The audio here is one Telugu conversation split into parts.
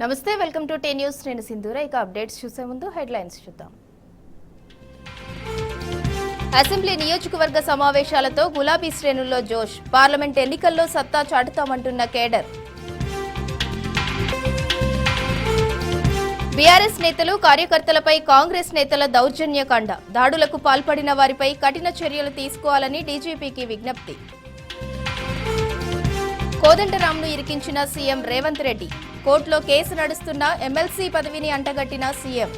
నమస్తే, వెల్కమ్ టు టే న్యూస్. నేను సింధూర. ఇక అప్డేట్స్ చూసే ముందు హెడ్లైన్స్ చూద్దాం. అసెంబ్లీ నియోజకవర్గ సమావేశాలతో గులాబీ శ్రేణుల్లో జోష్. పార్లమెంట్ ఎన్నికల్లో సత్తా చాటుతామంటున్న కేడర్. బీఆర్ఎస్ నేతలు కార్యకర్తలపై కాంగ్రెస్ నేతల దౌర్జన్యకాండ. దాడులకు పాల్పడిన వారిపై కఠిన చర్యలు తీసుకోవాలని డీజీపీకి విజ్ఞప్తి. కోదండరాంను ఇరికించిన సీఎం రేవంత్ రెడ్డి. కోర్టులో కేసు నడుస్తున్న ఎమ్మెల్సీ పదవిని అంటగట్టిన సీఎం.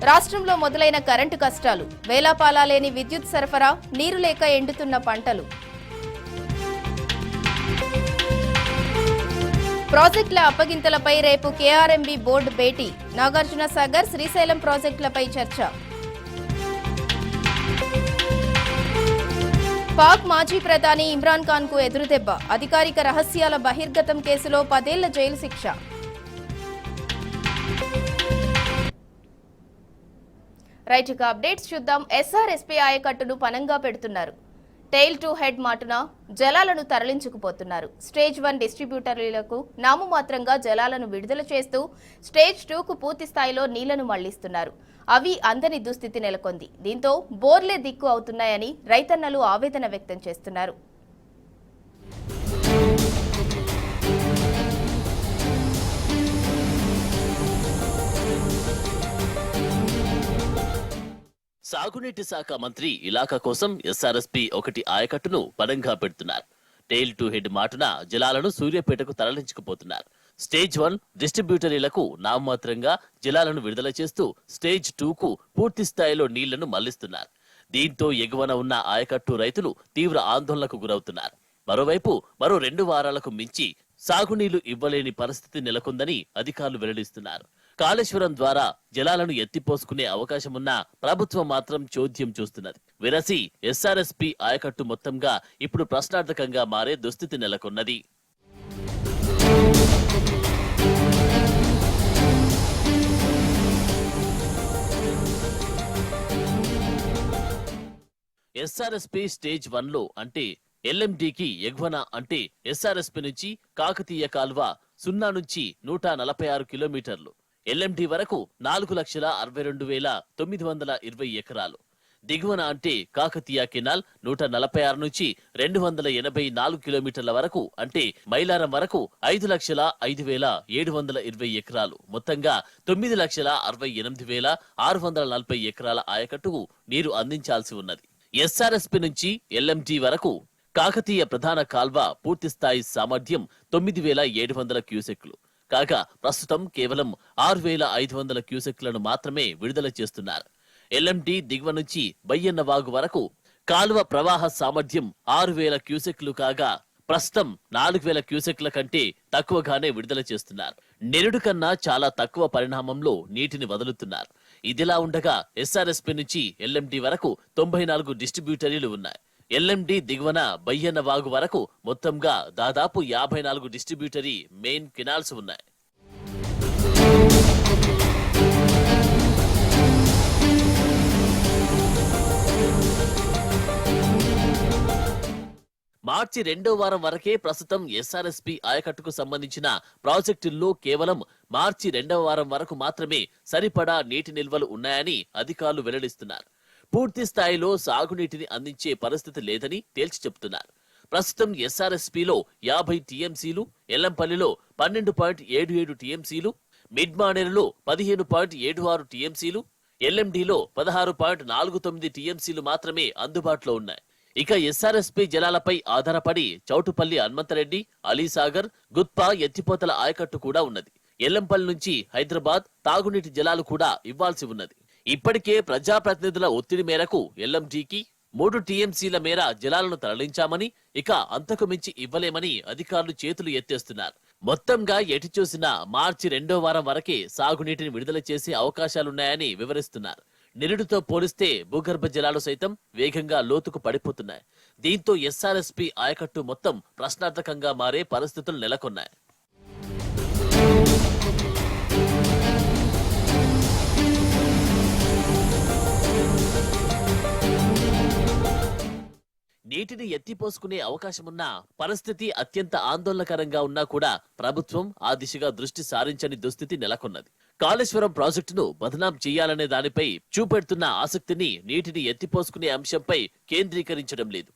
రాష్ట్రంలో మొదలైన కరెంటు కష్టాలు. వేలాపాలా లేని విద్యుత్ సరఫరా, నీరు లేక ఎండుతున్న పంటలు. ప్రాజెక్టుల అప్పగింతలపై రేపు కేఆర్ఎంబీ బోర్డు భేటీ. నాగార్జున సాగర్, శ్రీశైలం ప్రాజెక్టులపై చర్చ. పాక్ మాజీ ప్రధాని ఇమ్రాన్ ఖాన్ కు ఎదురుదెబ్బ. అధికారిక రహస్యాల బహిర్గతం కేసులో 10 ఏళ్ల జైలు శిక్ష. రైట్, ఇక అప్డేట్స్ చూద్దాం. ఎస్ఆర్ఎస్పీ ఆయకట్టును పనంగా పెడుతున్నారు. టెయిల్ టు హెడ్ మాటున జలాలను తరలించుకుపోతున్నారు. స్టేజ్ 1 డిస్ట్రిబ్యూటర్లకు నామమాత్రంగా జలాలను విడుదల చేస్తూ స్టేజ్ 2కు పూర్తి స్థాయిలో నీళ్లను మళ్లిస్తున్నారు. అవి అందని దుస్థితి నెలకొంది. దీంతో బోర్లే దిక్కు అవుతున్నాయని రైతన్నలు ఆవేదన వ్యక్తం చేస్తున్నారు. సాగునీటి శాఖ మంత్రి ఇలాకా కోసం ఎస్ఆర్ఎస్పీ ఒకటి ఆయకట్టును పనంగా పెడుతున్నారు. టెయిల్ టు హెడ్ మాటున జలాలను సూర్యాపేటకు తరలించుకుపోతున్నారు. స్టేజ్ 1 డిస్ట్రిబ్యూటరీలకు నామమాత్రంగా జలాలను విడుదల చేస్తూ స్టేజ్ 2కు పూర్తి స్థాయిలో నీళ్లను మళ్లిస్తున్నారు. దీంతో ఎగువన ఉన్న ఆయకట్టు రైతులు తీవ్ర ఆందోళనకు గురవుతున్నారు. మరోవైపు మరో 2 వారాలకు మించి సాగునీళ్లు ఇవ్వలేని పరిస్థితి నెలకొందని అధికారులు వెల్లడిస్తున్నారు. కాళేశ్వరం ద్వారా జలాలను ఎత్తిపోసుకునే అవకాశమున్నా ప్రభుత్వం మాత్రం చోద్యం చూస్తున్నది. విరసి ఎస్ఆర్ఎస్పీ ఆయకట్టు మొత్తంగా ఇప్పుడు ప్రశ్నార్థకంగా మారే దుస్థితి నెలకొన్నది. ఎస్ఆర్ఎస్పీ స్టేజ్ 1లో అంటే ఎల్ఎండికి ఎగువన అంటే ఎస్ఆర్ఎస్పీ నుంచి కాకతీయ కాల్వ 0 నుంచి 146 కిలోమీటర్లు, ఎల్ఎండి వరకు 4,62,920 ఎకరాలు, దిగువన అంటే కాకతీయ కెనాల్ 146 నుంచి 284 కిలోమీటర్ల వరకు అంటే మైలారం వరకు 5,05,720 ఎకరాలు, మొత్తంగా 9,68,640 ఎకరాల ఆయకట్టుకు నీరు అందించాల్సి ఉన్నది. ఎస్ఆర్ఎస్పీ నుంచి ఎల్ఎండి వరకు కాకతీయ ప్రధాన కాల్వ పూర్తిస్థాయి సామర్థ్యం 9,700 క్యూసెక్లు కాగా ప్రస్తుతం కేవలం 6,500 క్యూసెక్లను మాత్రమే విడుదల చేస్తున్నారు. ఎల్ఎండి దిగువ నుంచి బయ్యన్న వాగు వరకు కాలువ ప్రవాహ సామర్థ్యం 6,000 క్యూసెక్లు కాగా ప్రస్తుతం 4,000 క్యూసెక్ల కంటే తక్కువగానే విడుదల చేస్తున్నారు. నిరుడు కన్నా చాలా తక్కువ పరిణామంలో నీటిని వదులుతున్నారు. ఇదిలా ఉండగా ఎస్ఆర్ఎస్పీ నుంచి ఎల్ఎండి వరకు 94 డిస్ట్రిబ్యూటరీలు ఉన్నాయి. ఎల్ఎండి దిగువన బయ్యన్న వాగు వరకు మొత్తంగా దాదాపు 54 డిస్ట్రిబ్యూటరీ మెయిన్ కెనాల్స్ ఉన్నాయి. మార్చి 2వ వారం వరకే ప్రస్తుతం ఎస్ఆర్ఎస్పీ ఆయకట్టుకు సంబంధించిన ప్రాజెక్టుల్లో కేవలం మార్చి 2వ వారం వరకు మాత్రమే సరిపడా నీటి నిల్వలు ఉన్నాయని అధికారులు వెల్లడిస్తున్నారు. పూర్తి స్థాయిలో సాగునీటిని అందించే పరిస్థితి లేదని తేల్చి చెబుతున్నారు. ప్రస్తుతం ఎస్ఆర్ఎస్పీలో 50 టీఎంసీలు, ఎల్లంపల్లిలో 12.77 టీఎంసీలు, మిడ్మానేరులో 15.76 టీఎంసీలు, ఎల్ఎండిలో 16.49 టీఎంసీలు మాత్రమే అందుబాటులో ఉన్నాయి. ఇక ఎస్ఆర్ఎస్పీ జలాలపై ఆధారపడి చౌటుపల్లి హనుమంతరెడ్డి, అలీసాగర్, గుత్పా ఎత్తిపోతల ఆయకట్టు కూడా ఉన్నది. ఎల్లంపల్లి నుంచి హైదరాబాద్ తాగునీటి జలాలు కూడా ఇవ్వాల్సి ఉన్నది. ఇప్పటికే ప్రజాప్రతినిధుల ఒత్తిడి మేరకు ఎల్ఎండికి 3 టీఎంసీల మేర జలాలను తరలించామని, ఇక అంతకు మించి ఇవ్వలేమని అధికారులు చేతులు ఎత్తేస్తున్నారు. మొత్తంగా ఎటు చూసినా మార్చి 2వ వారం వరకే సాగునీటిని విడుదల చేసే అవకాశాలున్నాయని వివరిస్తున్నారు. నిరుడుతో పోలిస్తే భూగర్భ జలాలు సైతం వేగంగా లోతుకు పడిపోతున్నాయి. దీంతో ఎస్ఆర్ఎస్పీ ఆయకట్టు మొత్తం ప్రశ్నార్థకంగా మారే పరిస్థితులు నెలకొన్నాయి. నీటి నీటిని ఎత్తిపోసుకునే అవకాశమున్నా పరిస్థితి అత్యంత ఆందోళనకరంగా ఉన్నా కూడా ప్రభుత్వం ఆ దిశగా దృష్టి సారించని దుస్థితి నెలకొన్నది. కాళేశ్వరం ప్రాజెక్టును బదనాం చేయాలనే దానిపై చూపెడుతున్న ఆసక్తిని నీటిని ఎత్తిపోసుకునే అంశంపై కేంద్రీకరించడం లేదు.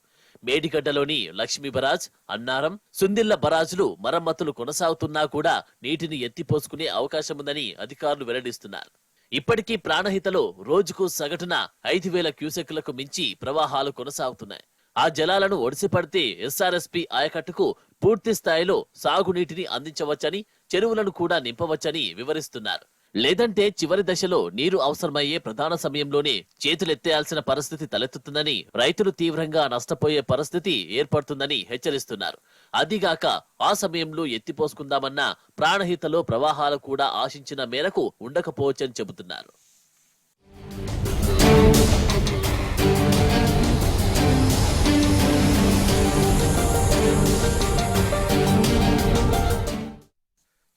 మేడిగడ్డలోని లక్ష్మీ బరాజ్, అన్నారం, సుందిళ్ల బరాజులు మరమ్మతులు కొనసాగుతున్నా కూడా నీటిని ఎత్తిపోసుకునే అవకాశముందని అధికారులు వెల్లడిస్తున్నారు. ఇప్పటికీ ప్రాణహితలో రోజుకు సగటున 5,000 క్యూసెక్కులకు మించి ప్రవాహాలు కొనసాగుతున్నాయి. ఆ జలాలను ఒడిసిపడితే ఎస్ఆర్ఎస్పీ ఆయకట్టుకు పూర్తి స్థాయిలో సాగునీటిని అందించవచ్చని, చెరువులను కూడా నింపవచ్చని వివరిస్తున్నారు. లేదంటే చివరి దశలో నీరు అవసరమయ్యే ప్రధాన సమయంలోనే చేతులెత్తేయాల్సిన పరిస్థితి తలెత్తుతుందని, రైతులు తీవ్రంగా నష్టపోయే పరిస్థితి ఏర్పడుతుందని హెచ్చరిస్తున్నారు. అదిగాక ఆ సమయంలో ఎత్తిపోసుకుందామన్నా ప్రాణహితలో ప్రవాహాలు కూడా ఆశించిన మేరకు ఉండకపోవచ్చని చెబుతున్నారు.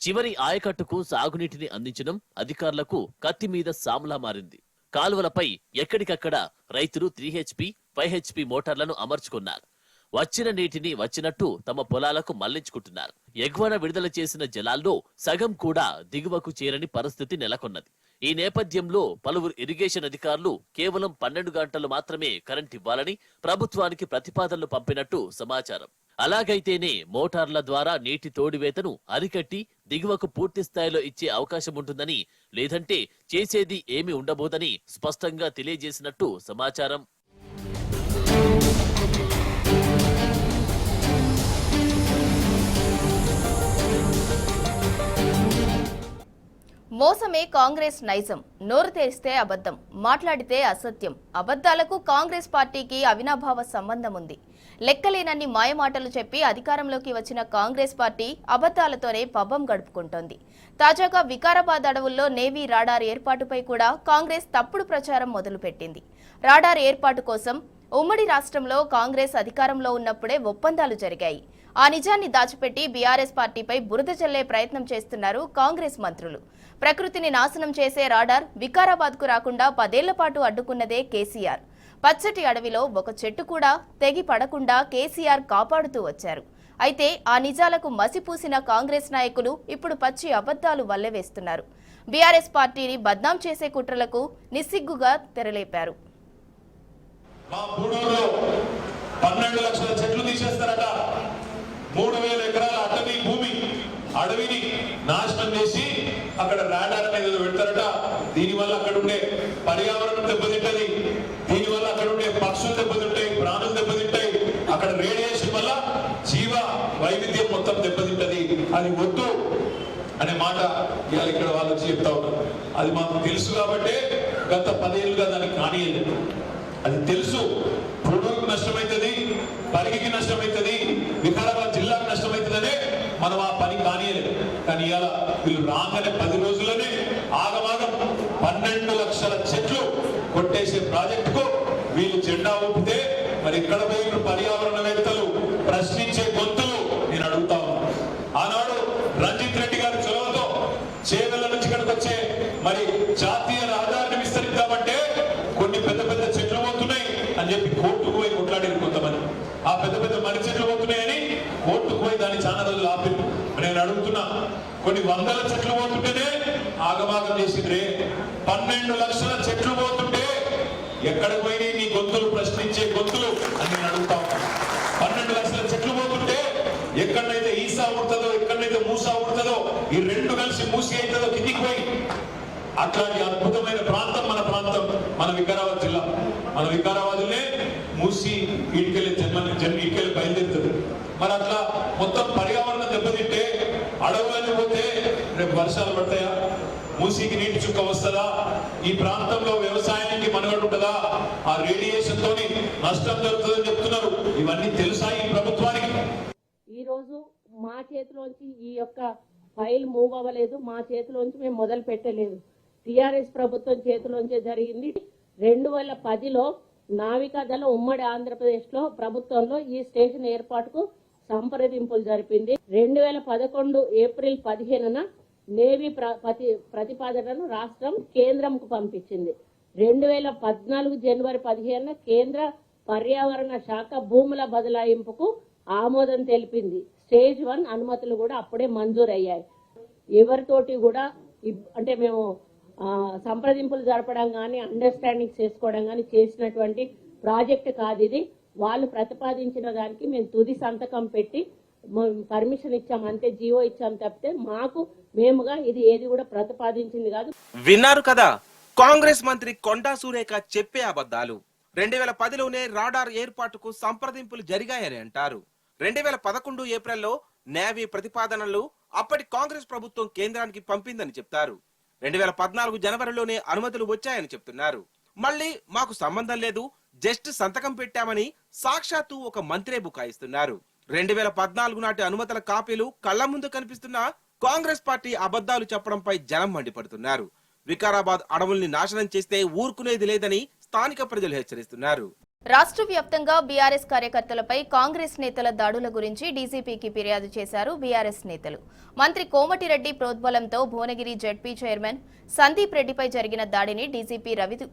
చివరి ఆయకట్టుకు సాగునీటిని అందించడం అధికారులకు కత్తి మీద సాములా మారింది. కాలువలపై ఎక్కడికక్కడ రైతులు 3HP, 5HP మోటార్లను అమర్చుకున్నారు. వచ్చిన నీటిని వచ్చినట్టు తమ పొలాలకు మళ్లించుకుంటున్నారు. ఎగువన విడుదల చేసిన జలాల్లో సగం కూడా దిగువకు చేరని పరిస్థితి నెలకొన్నది. ఈ నేపథ్యంలో పలువురు ఇరిగేషన్ అధికారులు కేవలం 12 గంటలు మాత్రమే కరెంట్ ఇవ్వాలని ప్రభుత్వానికి ప్రతిపాదనలు పంపినట్టు సమాచారం. అలాగైతేనే మోటార్ల ద్వారా నీటి తోడివేతను అరికట్టి దిగువకు పూర్తి స్థాయిలో ఇచ్చే అవకాశం ఉంటుందని, లేదంటే చేసేది ఏమీ ఉండబోదని స్పష్టంగా తెలియజేసినట్టు సమాచారం. మోసమే కాంగ్రెస్ నైజం. నోరు తెరిస్తే అబద్ధం, మాట్లాడితే అసత్యం. అబద్ధాలకు కాంగ్రెస్ పార్టీకి అవినాభావ సంబంధం ఉంది. లెక్కలేనన్ని మాయమాటలు చెప్పి అధికారంలోకి వచ్చిన కాంగ్రెస్ పార్టీ అబద్ధాలతోనే పబ్బం గడుపుకుంటోంది. తాజాగా వికారాబాద్ అడవుల్లో నేవీ రాడార్ ఏర్పాటుపై కూడా కాంగ్రెస్ తప్పుడు ప్రచారం మొదలుపెట్టింది. రాడార్ ఏర్పాటు కోసం ఉమ్మడి రాష్ట్రంలో కాంగ్రెస్ అధికారంలో ఉన్నప్పుడే ఒప్పందాలు జరిగాయి. ఆ నిజాన్ని దాచిపెట్టి బీఆర్ఎస్ పార్టీపై బురద చల్లే ప్రయత్నం చేస్తున్నారు కాంగ్రెస్ మంత్రులు. ప్రకృతిని నాశనం చేసే రాడార్ వికారాబాద్కు రాకుండా 10 ఏళ్ల పాటు అడ్డుకున్నదే కేసీఆర్. పచ్చటి అడవిలో ఒక చెట్టు కూడా తెగి పడకుండా కేసీఆర్ కాపాడుతూ వచ్చారు. అయితే ఆ నిజాలకు మసిపూసిన కాంగ్రెస్ నాయకులు ఇప్పుడు పచ్చి అబద్ధాలు వల్లెవేస్తున్నారు. బీఆర్ఎస్ పార్టీని బద్నాం చేసే కుట్రలకు నిస్సిగ్గుగా తెరలేపారు. 12 లక్షల చెట్లు తీసేస్తారట. 3,000 ఎకరాల అడవిని నాశనం చేసి అక్కడ రాడార్ అనేది పెడతారట. దీనివల్ల అక్కడ ఉండే పర్యావరణం దెబ్బతింటది, దీనివల్ల అక్కడ ఉండే పక్షులు దెబ్బతింటాయి, ప్రాణులు దెబ్బతింటాయి. అక్కడ రేడియేషన్ వల్ల జీవ వైవిధ్యం మొత్తం దెబ్బతింటది. అది వద్దు అనే మాట ఇవాళ ఇక్కడ వాళ్ళు వచ్చి చెప్తా ఉన్నారు. అది మాకు తెలుసు కాబట్టి గత 10 ఏళ్ళుగా దానికి కానీయలేదు. అది తెలుసు. పొడవుకు నష్టమైతుంది, పరిగికి నష్టమైతుంది, వికారాబాద్ జిల్లాకు నష్టమైతుందనే మనం ఆ పని కానీయలేదు. కానీ ఇవాళ వీళ్ళు రాగానే 10 రోజుల్లోనే ఆగమాగం 12 లక్షల చెట్లు కొట్టేసే ప్రాజెక్టుకు వీళ్ళు జెండా ఊపితే మరి ఇక్కడ పోయిన పర్యావరణవేత్తలు ప్రశ్నించే గొంతులు నేను అడుగుతా ఉన్నాను. ఆనాడు రంజిత్ రెడ్డి గారి చొరవతో చేవెళ్ల నుంచి ఇక్కడికి వచ్చే మరి జాతీయ రహదారిని విస్తరిద్దామంటే కొన్ని పెద్ద పెద్ద చెట్లు పోతున్నాయి అని చెప్పి కోర్టుకు పోయి కొట్లాడారు కొంతమంది. ఆ పెద్ద పెద్ద మర్రి చెట్లు పోతున్నాయని కోర్టుకు పోయి దాన్ని చాలా రోజులు ఆపారు. నేను అడుగుతున్నా, కొన్ని 100ల చెట్లు పోతుంటేనే ఆగమాగం చేసిండ్రే. 12 లక్షల చెట్లు పోతుంటే ఎక్కడికి పోయి నీ గొంతులు ప్రశ్నించే గొంతులు అని నేను అడుగుతా ఉన్నా. 12 లక్షల చెట్లు పోతుంటే ఎక్కడైతే ఈసా ఉడుతుందో, ఎక్కడైతే మూసా ఉడుతుందో, ఈ రెండు కలిసి మూసి అవుతుందో కిందికి పోయి అట్లాంటి అద్భుతమైన ప్రాంతం మన ప్రాంతం, మన వికారాబాద్ జిల్లా. మన వికారాబాద్నే మూసి ఇటుకెళ్ళి ఇటుకెళ్ళి బయలుదేరుతుంది. మరి అట్లా మొత్తం పర్యావరణం దెబ్బతింటే అడవులన్నీ పోతే రేపు వర్షాలు పడతాయా? మూసీకి నీటి చుక్క వస్తుందా? ఈ ప్రాంతంలో వ్యవసాయానికి మనుగడ ఉంటుందా? ఆ రేడియేషన్ తోని నష్టం జరుగుతుందని చెప్తున్నారు. ఇవన్నీ తెలుసా ఈ ప్రభుత్వానికి? ఈ రోజు మా చేతిలోంచి ఈ యొక్క ఫైల్ మూవ్ అవ్వలేదు. మా చేతిలోంచి మేము మొదలు పెట్టలేదు. టిఆర్ఎస్ ప్రభుత్వం చేతిలోంచే జరిగింది. 2010లో నావికాదళం ఉమ్మడి ఆంధ్రప్రదేశ్లో ప్రభుత్వంలో ఈ స్టేషన్ ఏర్పాటుకు సంప్రదింపులు జరిపింది. 2011 ఏప్రిల్ 15న నేవీ ప్రతిపాదనను రాష్ట్రం కేంద్రంకు పంపించింది. 2014 జనవరి 15న కేంద్ర పర్యావరణ శాఖ భూముల బదలాయింపుకు ఆమోదం తెలిపింది. స్టేజ్ 1 అనుమతులు కూడా అప్పుడే మంజూరయ్యాయి. ఎవరితోటి కూడా అంటే మేము సంప్రదింపులు జరపడం కానీ అండర్స్టాండింగ్ చేసుకోవడం కానీ చేసినటువంటి ప్రాజెక్ట్ కాదు ఇది. వాళ్ళు ప్రతిపాదించిన దానికి మేము తుది సంతకం పెట్టి పర్మిషన్ ఇచ్చాం అంతే, జీవో ఇచ్చాం తప్పితే మేముగా ఇది ఏది కూడా ప్రతిపాదించింది కాదు. విన్నారు కదా కాంగ్రెస్ మంత్రి కొండా సురేఖ చెప్పే అబద్ధాలు. 2010లోనే రాడార్ ఏర్పాటుకు సంప్రదింపులు జరిగాయని అంటారు. 2011 ఏప్రిల్లో నేవీ ప్రతిపాదనలు అప్పటి కాంగ్రెస్ ప్రభుత్వం కేంద్రానికి పంపిందని చెప్తారు. 2014 జనవరిలోనే అనుమతులు వచ్చాయని చెప్తున్నారు. మళ్ళీ మాకు సంబంధం లేదు, జస్ట్ సంతకం పెట్టామని సాక్షాత్తు ఒక మంత్రే బుకాయిస్తున్నారు. 2014 నాటి అనుమతుల కాపీలు కళ్ల ముందు కనిపిస్తున్నా కాంగ్రెస్ పార్టీ అబద్ధాలు చెప్పడంపై జనం మండిపడుతున్నారు. వికారాబాద్ అడవుల్ని నాశనం చేస్తే ఊరుకునేది లేదని స్థానిక ప్రజలు హెచ్చరిస్తున్నారు. రాష్ట్ర వ్యాప్తంగా బీఆర్ఎస్ కార్యకర్తలపై కాంగ్రెస్ నేతల దాడుల గురించి డీజీపీకి ఫిర్యాదు చేశారు బీఆర్ఎస్ నేతలు. మంత్రి కోమటిరెడ్డి ప్రోద్బలంతో భువనగిరి జెడ్పీ చైర్మన్ సందీప్ రెడ్డిపై జరిగిన దాడిని డీజీపీ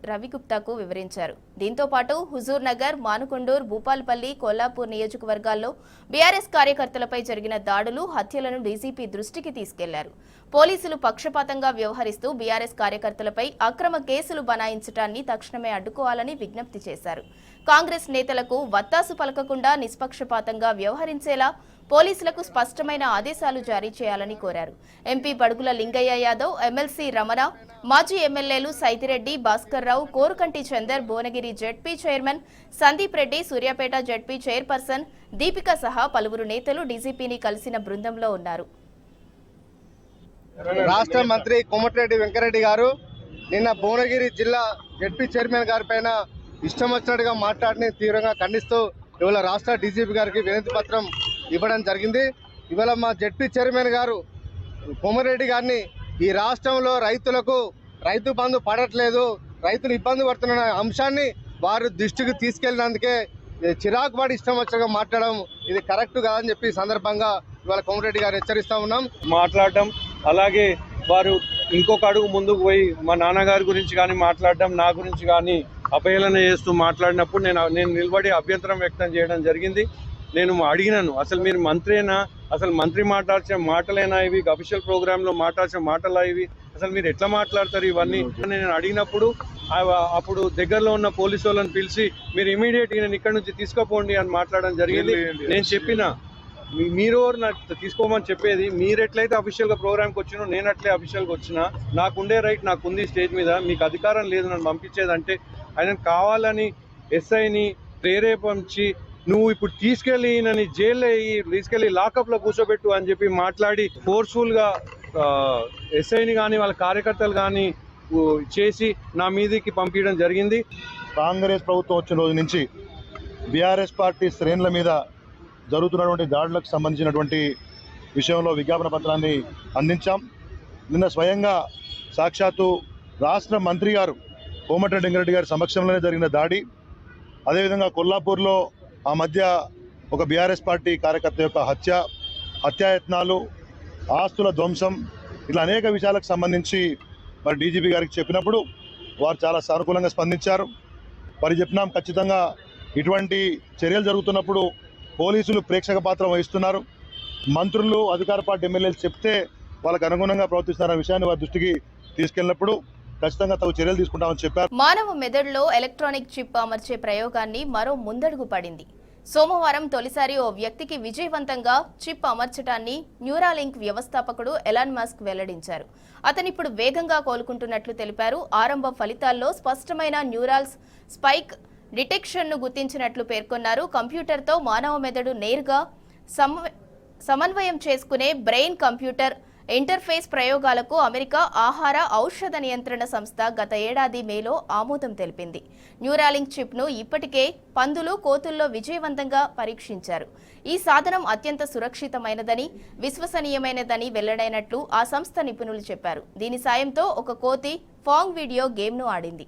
రవిగుప్తాకు వివరించారు. దీంతో పాటు హుజూర్ నగర్, మానుకొండూర్, భూపాల్పల్లి, కొల్లాపూర్ నియోజకవర్గాల్లో బీఆర్ఎస్ కార్యకర్తలపై జరిగిన దాడులు, హత్యలను డీజీపీ దృష్టికి తీసుకెళ్లారు. పోలీసులు పక్షపాతంగా వ్యవహరిస్తూ బీఆర్ఎస్ కార్యకర్తలపై అక్రమ కేసులు బనాయించడాన్ని తక్షణమే అడ్డుకోవాలని విజ్ఞప్తి చేశారు. కాంగ్రెస్ నేతలకు వత్తాసు పలకకుండా నిష్పక్షపాతంగా వ్యవహరించేలా పోలీసులకు స్పష్టమైన ఆదేశాలు జారీ చేయాలని కోరారు. ఎంపీ బడుగుల లింగయ్య యాదవ్, ఎమ్మెల్సీ రమణ, మాజీ ఎమ్మెల్యేలు Saitireddy, Bhaskar Rao, Korukanti Chandar, Bhuvanagiri ZP chairman Sandeep Reddy, Suryapet ZP chairperson Deepika సహా పలువురు నేతలు డీజీపీని కలిసిన బృందంలో ఉన్నారు. రాష్ట్ర మంత్రి కోమటిరెడ్డి వెంకరెడ్డి గారు నిన్న భువనగిరి జిల్లా జెడ్పీ చైర్మన్ గారి పైన ఇష్టం వచ్చినట్టుగా మాట్లాడిని తీవ్రంగా ఖండిస్తూ ఇవాళ రాష్ట్ర డీజీపీ గారికి వినతి పత్రం ఇవ్వడం జరిగింది. ఇవాళ మా జెడ్పీ చైర్మన్ గారు కోమటిరెడ్డి గారిని ఈ రాష్ట్రంలో రైతులకు రైతు బంధు పడట్లేదు, రైతులు ఇబ్బంది పడుతున్న అంశాన్ని వారు దృష్టికి తీసుకెళ్ళినందుకే చిరాకు పడి ఇష్టం వచ్చినట్టుగా మాట్లాడడం ఇది కరెక్ట్ కాదని చెప్పి సందర్భంగా ఇవాళ కోమటిరెడ్డి గారు హెచ్చరిస్తా ఉన్నాం. మాట్లాడడం, అలాగే వారు ఇంకొక అడుగు ముందుకు పోయి మా నాన్నగారి గురించి కానీ మాట్లాడడం, నా గురించి కానీ అపహేళన చేస్తూ మాట్లాడినప్పుడు నేను నిలబడి అభ్యంతరం వ్యక్తం చేయడం జరిగింది. నేను అడిగినాను, అసలు మీరు మంత్రేనా, అసలు మంత్రి మాట్లాడిన మాటలేనా ఇవి, అఫీషియల్ ప్రోగ్రాంలో మాట్లాడిన మాటలా ఇవి, అసలు మీరు ఎట్లా మాట్లాడతారు ఇవన్నీ నేను అడిగినప్పుడు అప్పుడు దగ్గరలో ఉన్న పోలీసు వాళ్ళని పిలిచి మీరు ఇమీడియట్గా నేను ఇక్కడ నుంచి తీసుకుపోండి అని మాట్లాడడం జరిగింది. నేను చెప్పిన మీరు నాకు తీసుకోమని చెప్పేది, మీరు ఎట్లయితే అఫీషియల్గా ప్రోగ్రామ్కి వచ్చినో నేను అట్లే అఫీషియల్గా వచ్చినా, నాకుండే రైట్ నాకుంది స్టేజ్ మీద, మీకు అధికారం లేదు నన్ను పంపించేదంటే ఆయన కావాలని ఎస్ఐని ప్రేరేపించి నువ్వు ఇప్పుడు తీసుకెళ్ళి నన్ను జైల్లో తీసుకెళ్ళి లాకప్లో కూర్చోబెట్టు అని చెప్పి మాట్లాడి ఫోర్స్ఫుల్గా ఎస్ఐని కానీ వాళ్ళ కార్యకర్తలు కానీ చేసి నా మీదకి పంపించడం జరిగింది. కాంగ్రెస్ ప్రభుత్వం వచ్చిన రోజు నుంచి బీఆర్ఎస్ పార్టీ శ్రేణుల మీద జరుగుతున్నటువంటి దాడులకు సంబంధించినటువంటి విషయంలో విజ్ఞాపన పత్రాన్ని అందించాం. నిన్న స్వయంగా సాక్షాత్తు రాష్ట్ర మంత్రి గారు కోమటిరెడ్డి వెంకరెడ్డి గారి సమక్షంలోనే జరిగిన దాడి, అదేవిధంగా కొల్లాపూర్లో ఆ మధ్య ఒక బీఆర్ఎస్ పార్టీ కార్యకర్త యొక్క హత్యాయత్నాలు, ఆస్తుల ధ్వంసం, ఇట్లా అనేక విషయాలకు సంబంధించి మరి డీజీపీ గారికి చెప్పినప్పుడు వారు చాలా సానుకూలంగా స్పందించారు. మరి చెప్పినాం ఖచ్చితంగా ఇటువంటి చర్యలు జరుగుతున్నప్పుడు పోలీసులు ప్రేక్షక పాత్ర వహిస్తున్నారు, మంత్రులు అధికార పార్టీ ఎమ్మెల్యేలు చెప్తే వాళ్ళకు అనుగుణంగా ప్రవర్తిస్తున్న విషయాన్ని వారి దృష్టికి తీసుకెళ్ళినప్పుడు ఖచ్చితంగా తగు చర్యలు తీసుకుంటామని చెప్పారు. మానవ మెదడులో ఎలక్ట్రానిక్ చిప్ అమర్చే ప్రయోగాన్ని మరో ముందడుగు పడింది. సోమవారం తొలిసారి ఓ వ్యక్తికి విజయవంతంగా చిప్ అమర్చడాన్ని న్యూరాలింక్ వ్యవస్థాపకుడు ఎలాన్ మస్క్ వెల్లడించారు. అతనిప్పుడు వేగంగా కోలుకుంటున్నట్లు తెలిపారు. ఆరంభ ఫలితాల్లో స్పష్టమైన న్యూరాల్స్ స్పైక్ డిటెక్షన్ను గుర్తించినట్లు పేర్కొన్నారు. కంప్యూటర్తో మానవ మెదడు నేరుగా సమన్వయం చేసుకునే బ్రెయిన్ కంప్యూటర్ ఇంటర్ఫేస్ ప్రయోగాలకు అమెరికా ఆహార ఔషధ నియంత్రణ సంస్థ గత ఏడాది మేలో ఆమోదం తెలిపింది. న్యూరాలింక్ చిప్ను ఇప్పటికే పందులు, కోతుల్లో విజయవంతంగా పరీక్షించారు. ఈ సాధనం అత్యంత సురక్షితమైనదని, విశ్వసనీయమైనదని వెల్లడైనట్లు ఆ సంస్థ నిపుణులు చెప్పారు. దీని సాయంతో ఒక కోతి ఫాంగ్ వీడియో గేమ్ను ఆడింది.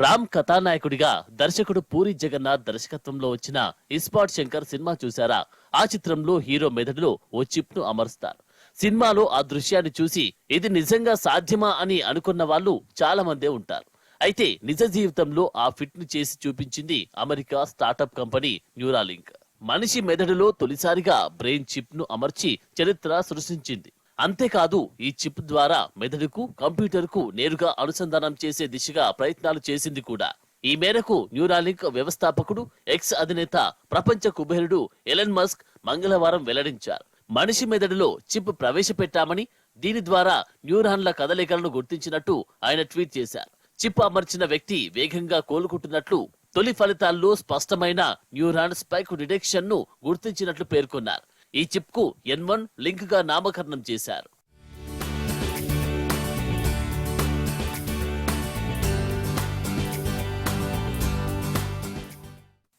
రామ్ కథానాయకుడిగా దర్శకుడు పూరి జగన్నాథ్ దర్శకత్వంలో వచ్చిన ఇస్పాట్ శంకర్ సినిమా చూశారా? ఆ చిత్రంలో హీరో మెదడులో ఓ చిప్ ను అమరుస్తారు. సినిమాలో ఆ దృశ్యాన్ని చూసి ఇది నిజంగా సాధ్యమా అని అనుకున్న వాళ్ళు చాలా మందే ఉంటారు. అయితే నిజ జీవితంలో ఆ ఫిట్ ను చేసి చూపించింది అమెరికా స్టార్టప్ కంపెనీ న్యూరాలింక్. మనిషి మెదడులో తొలిసారిగా బ్రెయిన్ చిప్ ను అమర్చి చరిత్ర సృష్టించింది. అంతేకాదు ఈ చిప్ ద్వారా మెదడుకు కంప్యూటర్ కు నేరుగా అనుసంధానం చేసే దిశగా ప్రయత్నాలు చేసింది కూడా. ఈ మేరకు న్యూరాలింక్ వ్యవస్థాపకుడు ఎక్స్ అధినేత ప్రపంచ కుబేరుడు ఎలన్ మస్క్ మంగళవారం వెల్లడించారు. మనిషి మెదడులో చిప్ ప్రవేశపెట్టామని, దీని ద్వారా న్యూరాన్ల కదలికలను గుర్తించినట్టు ఆయన ట్వీట్ చేశారు. చిప్ అమర్చిన వ్యక్తి వేగంగా కోలుకుంటున్నట్లు, తొలి ఫలితాల్లో స్పష్టమైన న్యూరాన్ స్పైక్ డిటెక్షన్ ను గుర్తించినట్లు పేర్కొన్నారు. ఈ చిప్ కు N1 లింక్ గా నామకరణం చేశారు.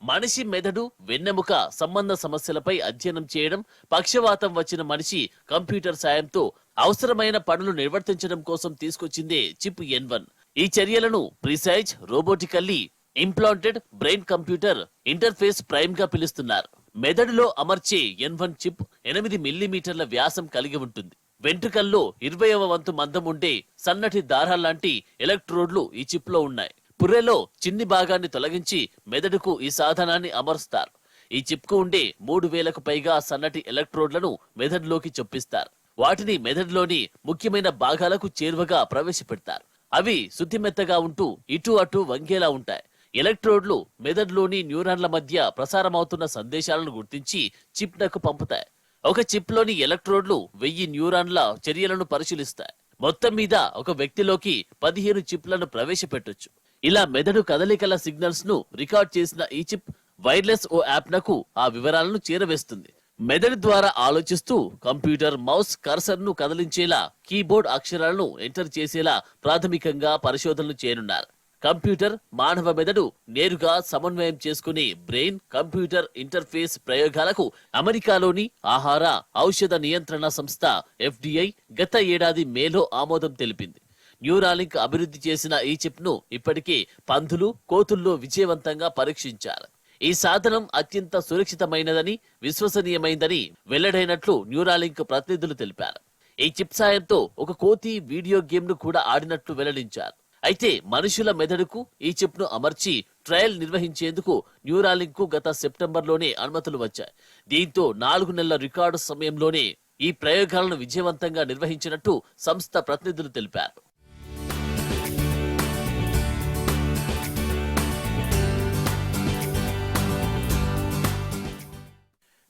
మనిషి మెదడు, వెన్నెముక సంబంధ సమస్యలపై అధ్యయనం చేయడం, పక్షవాతం వచ్చిన మనిషి కంప్యూటర్ సాయంతో అవసరమైన పనులు నిర్వర్తించడం కోసం తీసుకొచ్చిందే చిప్ N1. ఈ చర్యలను precise robotically implanted brain computer interface prime గా పిలుస్తున్నారు. మెదడులో అమర్చే N1 చిప్ 8 మిల్లీమీటర్ల వ్యాసం కలిగి ఉంటుంది. వెంట్రుకల్లో 20వ వంతు మందం ఉండే సన్నటి దారాల్లాంటి ఎలక్ట్రోడ్లు ఈ చిప్ లో ఉన్నాయి. పుర్రెలో చిన్ని భాగాన్ని తొలగించి మెదడుకు ఈ సాధనాన్ని అమరుస్తారు. ఈ చిప్ కు ఉండే 3000కు పైగా సన్నటి ఎలక్ట్రోడ్లను మెదడులోకి చొప్పిస్తారు. వాటిని మెదడులోని ముఖ్యమైన భాగాలకు చేరువగా ప్రవేశపెడతారు. అవి శుద్ధిమెత్తగా ఉంటూ ఇటు అటు వంగేలా ఉంటాయి. ఎలక్ట్రోడ్లు మెదడులోని న్యూరాన్ల మధ్య ప్రసారమవుతున్న సందేశాలను గుర్తించి చిప్ నకు పంపుతాయి. ఒక చిప్ లోని ఎలక్ట్రోడ్లు 1000 న్యూరాన్ల చర్యలను పరిశీలిస్తాయి. మొత్తం మీద ఒక వ్యక్తిలోకి 15 చిప్లను ప్రవేశపెట్టొచ్చు. ఇలా మెదడు కదలికల సిగ్నల్స్ ను రికార్డ్ చేసిన ఈ చిప్ వైర్లెస్ ఓ యాప్ నకు ఆ వివరాలను చేరవేస్తుంది. మెదడు ద్వారా ఆలోచిస్తూ కంప్యూటర్ మౌస్ కర్సర్ ను కదిలించేలా, కీబోర్డ్ అక్షరాలను ఎంటర్ చేసేలా ప్రాథమికంగా పరిశోధనలు చేయనున్నారు. కంప్యూటర్, మానవ మెదడు నేరుగా సమన్వయం చేసుకునే బ్రెయిన్ కంప్యూటర్ ఇంటర్ఫేస్ ప్రయోగాలకు అమెరికాలోని ఆహార, ఔషధ నియంత్రణ సంస్థ FDA గత ఏడాది మేలో ఆమోదం తెలిపింది. న్యూరాలింక్ అభివృద్ధి చేసిన ఈ చిప్ ను ఇప్పటికే పందులు, కోతుల్లో విజయవంతంగా పరీక్షించారు. ఈ సాధనం అత్యంత సురక్షితమైనదని, విశ్వసనీయమైందని వెల్లడైనట్లు న్యూరాలింక్ ప్రతినిధులు తెలిపారు. ఈ చిప్ సాయంతో ఒక కోతి వీడియో గేమ్ ను కూడా ఆడినట్లు వెల్లడించారు. అయితే మనుషుల మెదడుకు ఈ చిప్ ను అమర్చి ట్రయల్ నిర్వహించేందుకు న్యూరాలింక్ కు గత సెప్టెంబర్లోనే అనుమతులు వచ్చాయి. దీంతో 4 నెలల రికార్డు సమయంలోనే ఈ ప్రయోగాలను విజయవంతంగా నిర్వహించినట్టు సంస్థ ప్రతినిధులు తెలిపారు.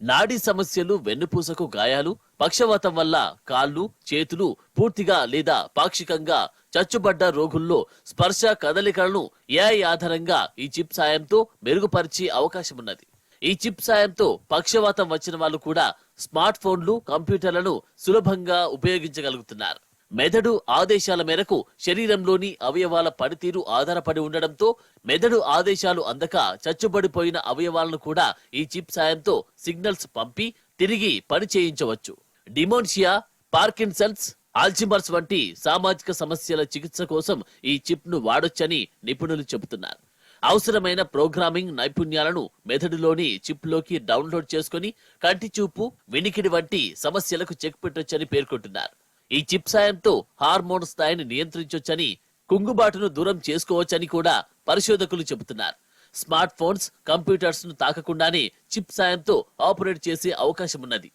నాడీ సమస్యలు, వెన్నుపూసకు గాయాలు, పక్షవాతం వల్ల కాళ్ళు, చేతులు పూర్తిగా లేదా పాక్షికంగా చచ్చుబడ్డ రోగుల్లో స్పర్శ కదలికలను AI ఆధారంగా ఈ చిప్ సాయంతో మెరుగుపరిచే అవకాశమున్నది. ఈ చిప్ సాయంతో పక్షవాతం వచ్చిన వాళ్ళు కూడా స్మార్ట్ ఫోన్లు, కంప్యూటర్లను సులభంగా ఉపయోగించగలుగుతున్నారు. మెదడు ఆదేశాల మేరకు శరీరంలోని అవయవాల పనితీరు ఆధారపడి ఉండడంతో మెదడు ఆదేశాలు అందక చచ్చుబడిపోయిన అవయవాలను కూడా ఈ చిప్ సాయంతో సిగ్నల్స్ పంపి తిరిగి పని చేయించవచ్చు. డిమోన్షియా, పార్కిన్సన్స్, ఆల్జిమర్స్ వంటి సామాజిక సమస్యల చికిత్స కోసం ఈ చిప్ ను వాడొచ్చని నిపుణులు చెబుతున్నారు. అవసరమైన ప్రోగ్రామింగ్ నైపుణ్యాలను మెదడులోని చిప్ లోకి డౌన్లోడ్ చేసుకుని కంటి చూపు, వినికిడి వంటి సమస్యలకు చెక్ పెట్టొచ్చని పేర్కొంటున్నారు. ఈ చిప్ సాయంతో హార్మోన్ స్థాయిని నియంత్రించొచ్చని, కుంగుబాటును దూరం చేసుకోవచ్చని కూడా పరిశోధకులు చెబుతున్నారు. స్మార్ట్ ఫోన్స్, కంప్యూటర్స్ ను తాకకుండానే చిప్ సాయంతో ఆపరేట్ చేసే అవకాశం ఉన్నది.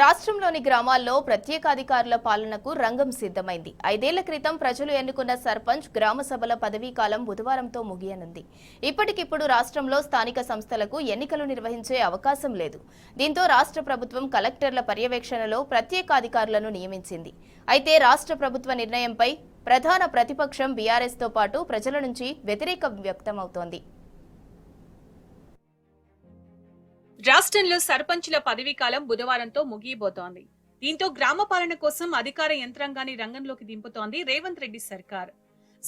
రాష్ట్రంలోని గ్రామాల్లో ప్రత్యేకాధికారుల పాలనకు రంగం సిద్ధమైంది. 5 ఏళ్ల క్రితం ప్రజలు ఎన్నుకున్న సర్పంచ్, గ్రామ సభల పదవీ కాలం బుధవారంతో ముగియనుంది. ఇప్పటికిప్పుడు రాష్ట్రంలో స్థానిక సంస్థలకు ఎన్నికలు నిర్వహించే అవకాశం లేదు. దీంతో రాష్ట్ర ప్రభుత్వం కలెక్టర్ల పర్యవేక్షణలో ప్రత్యేకాధికారులను నియమించింది. అయితే రాష్ట్ర ప్రభుత్వ నిర్ణయంపై ప్రధాన ప్రతిపక్షం బీఆర్ఎస్ తో పాటు ప్రజల నుంచి వ్యతిరేకం వ్యక్తమవుతోంది. రాష్ట్రంలో సర్పంచుల పదవీకాలం బుధవారంతో ముగియబోతోంది. దీంతో గ్రామ పాలన కోసం అధికార యంత్రాంగాన్ని రంగంలోకి దింపుతోంది రేవంత్ రెడ్డి సర్కార్.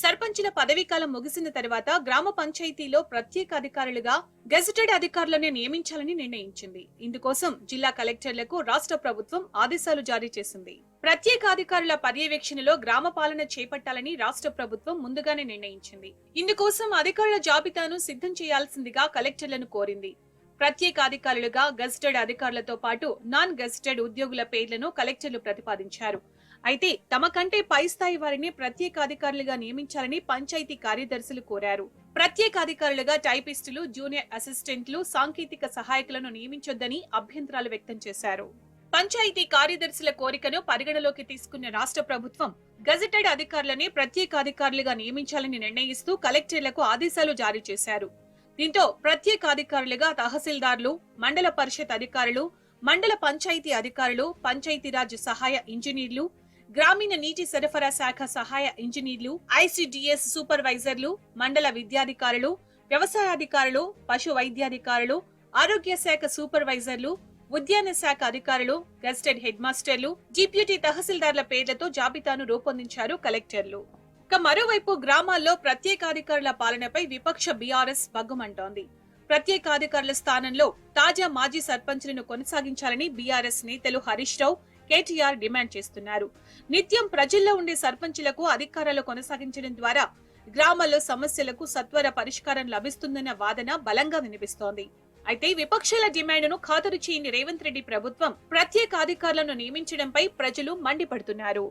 సర్పంచుల పదవీకాలం ముగిసిన తర్వాత గ్రామ పంచాయతీలో ప్రత్యేక అధికారులుగా గెజెటెడ్ అధికారులను నియమించాలని నిర్ణయించింది. ఇందుకోసం జిల్లా కలెక్టర్లకు రాష్ట్ర ప్రభుత్వం ఆదేశాలు జారీ చేసింది. ప్రత్యేక అధికారుల పర్యవేక్షణలో గ్రామ పాలన చేపట్టాలని రాష్ట్ర ప్రభుత్వం ముందుగానే నిర్ణయించింది. ఇందుకోసం అధికారుల జాబితాను సిద్ధం చేయాల్సిందిగా కలెక్టర్లను కోరింది. ప్రత్యేక అధికారులుగా గెజెటెడ్ అధికారులతో పాటు నాన్ గెజెటెడ్ ఉద్యోగుల పేర్లను కలెక్టర్లు ప్రతిపాదించారు. అయితే తమ కంటే పై స్థాయి వారిని ప్రత్యేక అధికారులుగా నియమించాలని పంచాయతీ కార్యదర్శులు కోరారు. ప్రత్యేక అధికారులుగా టైపిస్టులు, జూనియర్ అసిస్టెంట్లు, సాంకేతిక సహాయకులను నియమించొద్దని అభ్యంతరాలు వ్యక్తం చేశారు. పంచాయతీ కార్యదర్శుల కోరికను పరిగణలోకి తీసుకున్న రాష్ట్ర ప్రభుత్వం గెజెటెడ్ అధికారులని ప్రత్యేక అధికారులుగా నియమించాలని నిర్ణయిస్తూ కలెక్టర్లకు ఆదేశాలు జారీ చేశారు. దీంతో ప్రత్యేక అధికారులుగా తహసీల్దార్లు, మండల పరిషత్ అధికారులు, మండల పంచాయతీ అధికారులు, పంచాయతీరాజ్ సహాయ ఇంజనీర్లు, గ్రామీణ నీటి సరఫరా శాఖ సహాయ ఇంజనీర్లు, ఐసిడిఎస్ సూపర్వైజర్లు, మండల విద్యాధికారులు, వ్యవసాయాధికారులు, పశు వైద్యాధికారులు, ఆరోగ్య శాఖ సూపర్వైజర్లు, ఉద్యాన శాఖ అధికారులు, గెజెటెడ్ హెడ్ మాస్టర్లు, డిప్యూటీ తహసీల్దార్ల పేర్లతో జాబితాను రూపొందించారు కలెక్టర్లు. మరోవైపు గ్రామాల్లో ప్రత్యేకాధికారుల పాలనపై విపక్ష బీఆర్ఎస్ భగ్గుమంటోంది. ప్రత్యేకాధికారుల స్థానంలో తాజా మాజీ సర్పంచులను కొనసాగించాలని బీఆర్ఎస్ నేతలు హరీష్ రావు, కేటీఆర్ డిమాండ్ చేస్తున్నారు. నిత్యం ప్రజల్లో ఉండే సర్పంచులకు అధికారాలు కొనసాగించడం ద్వారా గ్రామాల్లో సమస్యలకు సత్వర పరిష్కారం లభిస్తుందన్న వాదన బలంగా వినిపిస్తోంది. అయితే విపక్షాల డిమాండ్ను ఖాతరు చేయని రేవంత్ రెడ్డి ప్రభుత్వం ప్రత్యేక అధికారులను నియమించడంపై ప్రజలు మండిపడుతున్నారు.